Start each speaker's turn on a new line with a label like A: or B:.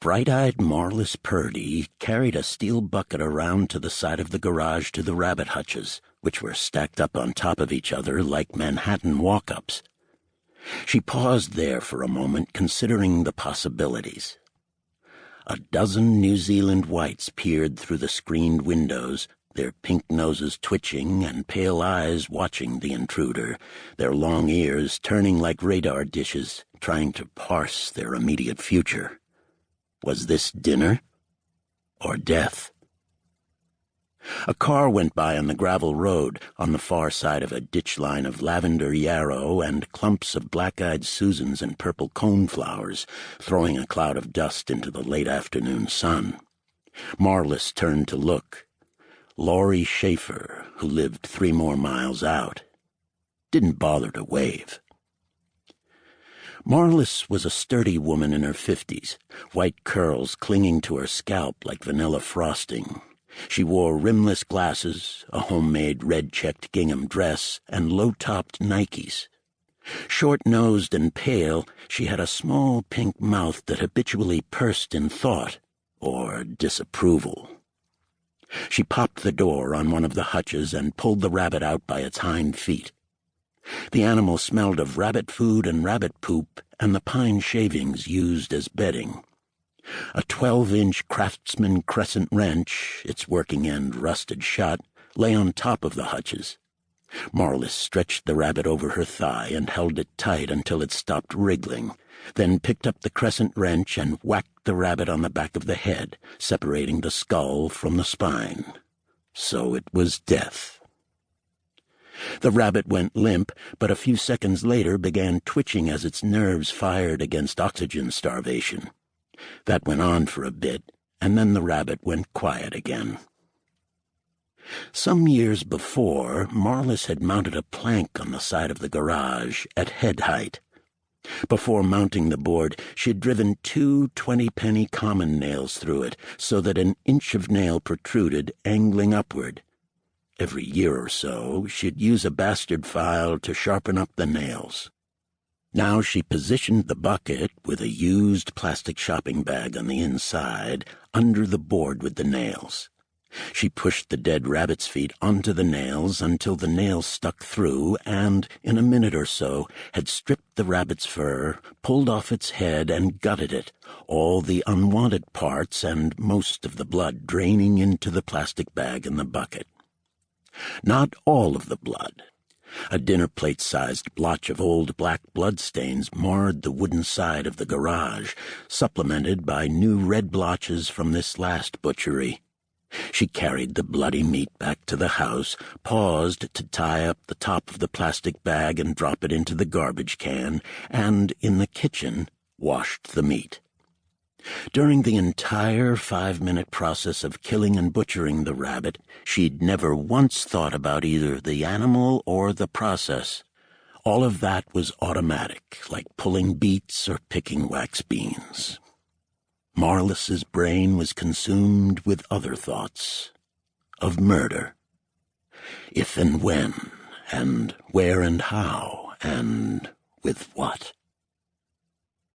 A: Bright-eyed Marlis Purdy carried a steel bucket around to the side of the garage to the rabbit hutches, which were stacked up on top of each other like Manhattan walk-ups. She paused there for a moment, considering the possibilities. A dozen New Zealand whites peered through the screened windows, their pink noses twitching and pale eyes watching the intruder, their long ears turning like radar dishes, trying to parse their immediate future. Was this dinner or death? A car went by on the gravel road on the far side of a ditch line of lavender yarrow and clumps of black-eyed Susans and purple coneflowers, throwing a cloud of dust into the late afternoon sun. Marlis turned to look. Laurie Schaefer, who lived 3 more miles out, didn't bother to wave. Marlis was a sturdy woman in her 50s, white curls clinging to her scalp like vanilla frosting. She wore rimless glasses, a homemade red-checked gingham dress, and low-topped Nikes. Short-nosed and pale, she had a small pink mouth that habitually pursed in thought or disapproval. She popped the door on one of the hutches and pulled the rabbit out by its hind feet. The animal smelled of rabbit food and rabbit poop and the pine shavings used as bedding. A 12-inch Craftsman crescent wrench, its working end rusted shut, lay on top of the hutches. Marlis stretched the rabbit over her thigh and held it tight until it stopped wriggling, then picked up the crescent wrench and whacked the rabbit on the back of the head, separating the skull from the spine. So it was death. The rabbit went limp, but a few seconds later began twitching as its nerves fired against oxygen starvation. That went on for a bit, and then the rabbit went quiet again. Some years before, Marlis had mounted a plank on the side of the garage at head height. Before mounting the board, she had driven 2 20-penny common nails through it so that an inch of nail protruded, angling upward. Every year or so, she'd use a bastard file to sharpen up the nails. Now she positioned the bucket, with a used plastic shopping bag on the inside, under the board with the nails. She pushed the dead rabbit's feet onto the nails until the nails stuck through and, in a minute or so, had stripped the rabbit's fur, pulled off its head, and gutted it, all the unwanted parts and most of the blood draining into the plastic bag in the bucket. Not all of the blood. A dinner plate-sized blotch of old black bloodstains marred the wooden side of the garage, supplemented by new red blotches from this last butchery. She carried the bloody meat back to the house, paused to tie up the top of the plastic bag and drop it into the garbage can, and, in the kitchen, washed the meat. During the entire 5-minute process of killing and butchering the rabbit, she'd never once thought about either the animal or the process. All of that was automatic, like pulling beets or picking wax beans. Marlis's brain was consumed with other thoughts. Of murder. If and when, and where and how, and with what.